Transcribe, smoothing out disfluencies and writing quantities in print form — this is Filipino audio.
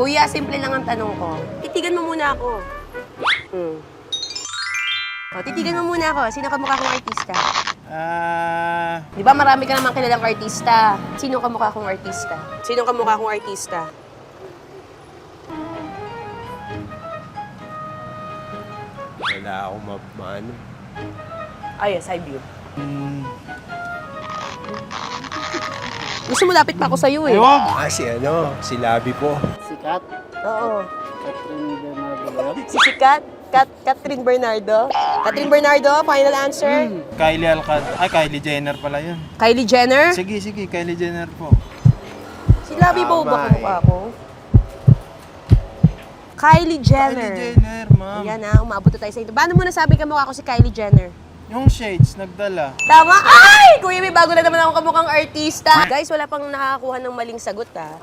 Kuya, simple lang ang tanong ko. Titigan mo muna ako. O, titigan mo muna ako. Sino kamukha kong artista? Di ba marami ka namang kilalang artista? Sino kamukha kong artista? Sino kamukha kong artista? Wala akong maano. Ay, side view. Gusto mo lapit pa ako sa'yo eh. Si Labi po. Sikat. Oo. Catherine Bernardo. Si Sikat? Catherine Bernardo? Catherine Bernardo, final answer? Kylie Ay, Kylie Jenner pala yun. Kylie Jenner? Sige, Kylie Jenner po. Si Labi ba Tama kamukha ko? Kylie Jenner. Kylie Jenner, ma'am. Ayan na, umabot na tayo sa ito. Paano mo nasabi kamukha ko si Kylie Jenner? Yung shades, nagdala. Tama! Ay! Kuya, may bago na naman ako kamukhang artista. Guys, wala pang nakakakuha ng maling sagot, ha?